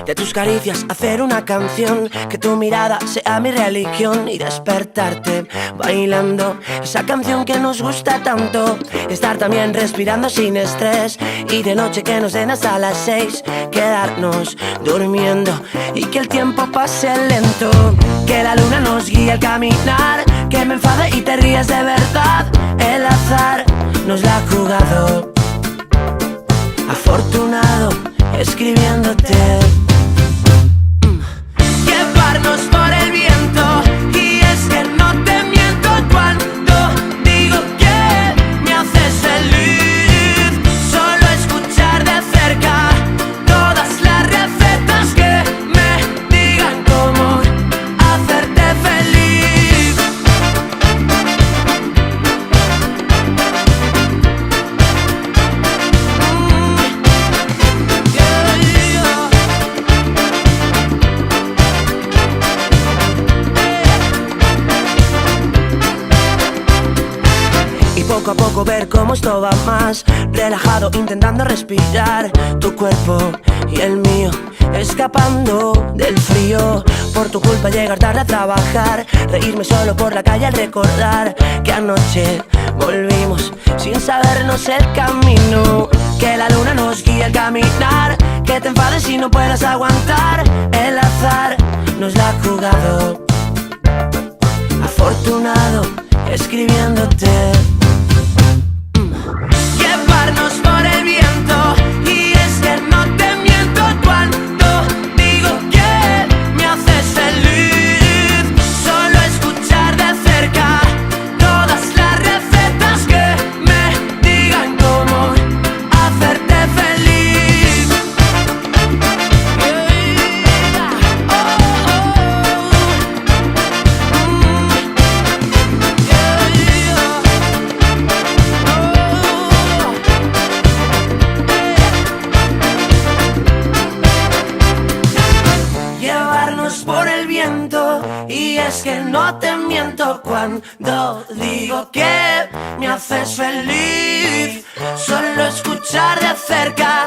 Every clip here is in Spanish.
De tus caricias hacer una canción, que tu mirada sea mi religión y despertarte bailando esa canción que nos gusta tanto. Estar también respirando sin estrés y de noche que nos den hasta las 6 quedarnos durmiendo y que el tiempo pase lento. Que la luna nos guíe al caminar, que me enfade y te rías de verdad. El azar nos la ha jugado, afortunado escribiéndote. Llevarnos por el viento, y es que no te miento cuando digo que me haces feliz. Solo escuchar de cerca todas las recetas que me digan cómo hacerte feliz. Poco a poco ver cómo esto va más relajado, intentando respirar tu cuerpo y el mío, escapando del frío. Por tu culpa llegar tarde a trabajar, reírme solo por la calle al recordar que anoche volvimos sin sabernos el camino. Que la luna nos guíe al caminar, que te enfades y no puedas aguantar. El azar nos la ha jugado, afortunado escribiéndote. Llevarnos por el viento, y es que no te miento cuando digo que me haces feliz. Solo escuchar de cerca todas las recetas que me digan cómo hacerte feliz. Por el viento, y es que no te miento cuando digo que me haces feliz. Solo escuchar de cerca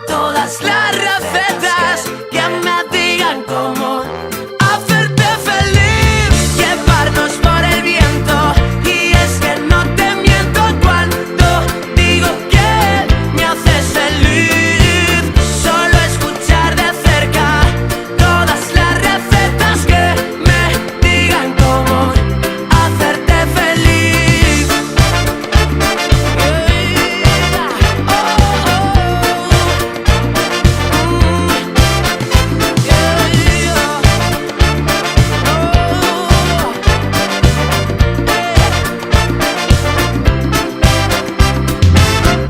todas las recetas que me digan cómo hacerte feliz. Llevarnos por el viento, y es que no te miento cuando digo que me haces feliz. Solo escuchar de cerca todas las recetas que me digan cómo hacerte feliz.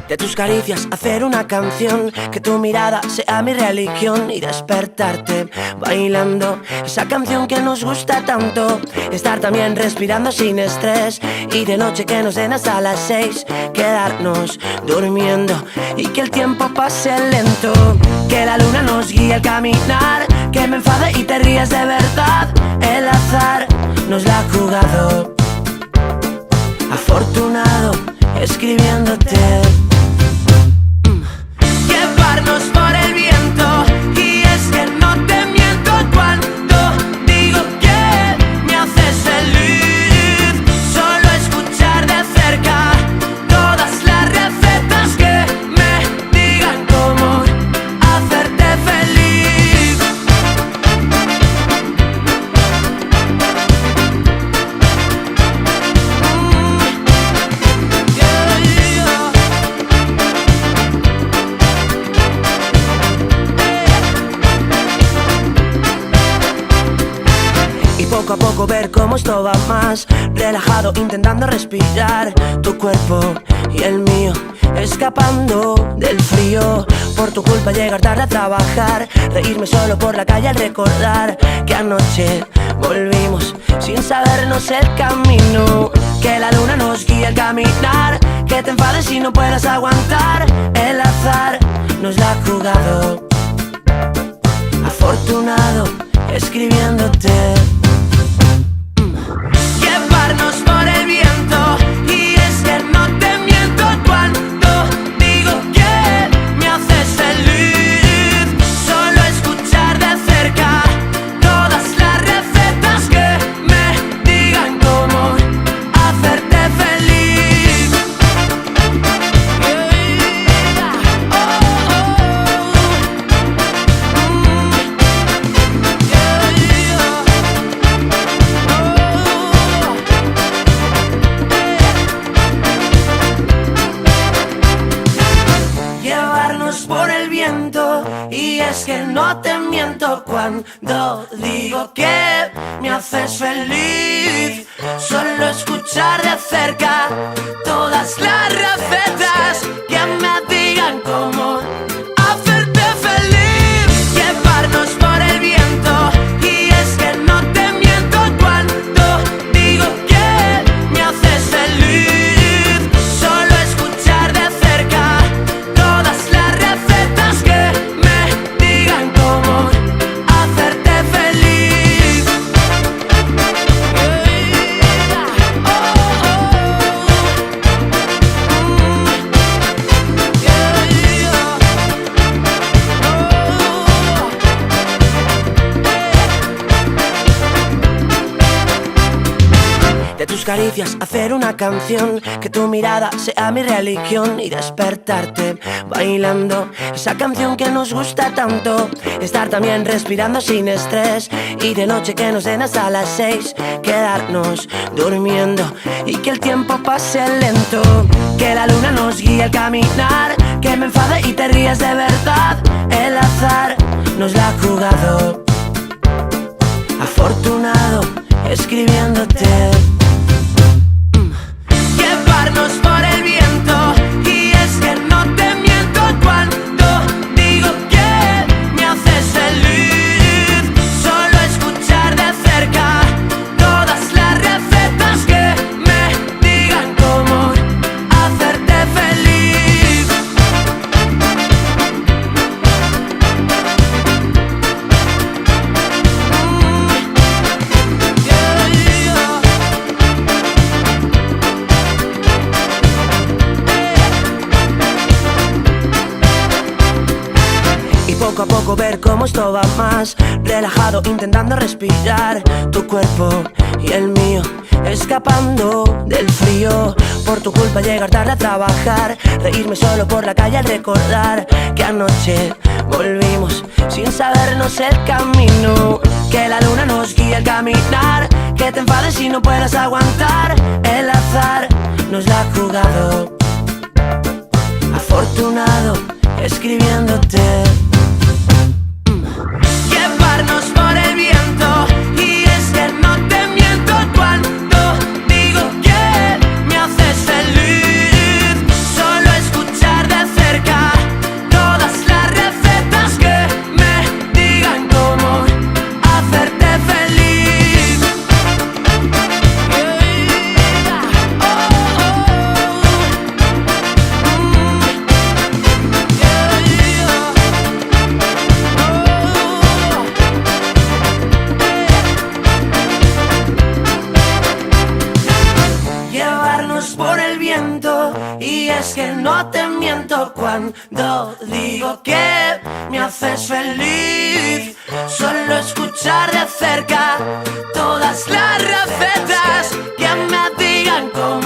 De tus caricias hacer una canción, que tu mirada sea mi religión y despertarte bailando esa canción que nos gusta tanto. Estar también respirando sin estrés y de noche que nos den hasta las 6 quedarnos durmiendo y que el tiempo pase lento. Que la luna nos guíe al caminar, que me enfade y te rías de verdad. El azar nos la ha jugado, afortunado escribiéndote. Llevarnos por el viento, y es que no te miento cuando digo que me haces feliz. Solo escuchar de cerca todas las recetas que me digan cómo hacerte feliz. Poco a poco ver cómo esto va más relajado, intentando respirar tu cuerpo y el mío, escapando del frío. Por tu culpa llegar tarde a trabajar, reírme solo por la calle al recordar que anoche volvimos sin sabernos el camino. Que la luna nos guíe al caminar, que te enfades y no puedas aguantar. El azar nos la ha jugado, afortunado escribiéndote. Llevarnos por el viento, y es que no te miento cuando digo que me haces feliz. Solo escuchar es que no te miento cuando digo que me haces feliz. Solo escuchar de cerca todas las recetas que me digan cómo hacerte feliz. Llevarnos por el viento, y es que no te miento cuando digo que me haces feliz. Solo escuchar de cerca todas las recetas que me digan cómo hacerte feliz. De tus caricias hacer una canción, que tu mirada sea mi religión y despertarte bailando esa canción que nos gusta tanto. Estar también respirando sin estrés, y de noche que nos den hasta las 6, quedarnos durmiendo y que el tiempo pase lento. Que la luna nos guíe al caminar, que me enfade y te rías de verdad. El azar nos la ha jugado, afortunado escribiéndote. Llevarnos por el viento, y es que no te miento cuando digo que me haces feliz. Solo escuchar de cerca todas las recetas que me digan cómo hacerte feliz. Poco a poco ver cómo esto va más, relajado intentando respirar, tu cuerpo y el mío escapando del frío. Por tu culpa llegar tarde a trabajar, reírme solo por la calle al recordar que anoche volvimos sin sabernos el camino. Que la luna nos guíe al caminar, que te enfades y no puedas aguantar. El azar nos la ha jugado, afortunado escribiéndote. Llevarnos por el viento, y es que no te miento cuando digo que me haces feliz. Solo escuchar de cerca todas las recetas que me digan cómo hacerte feliz. Por el viento, y es que no te miento cuando digo que me haces feliz. Solo escuchar de cerca todas las recetas que me digan cómo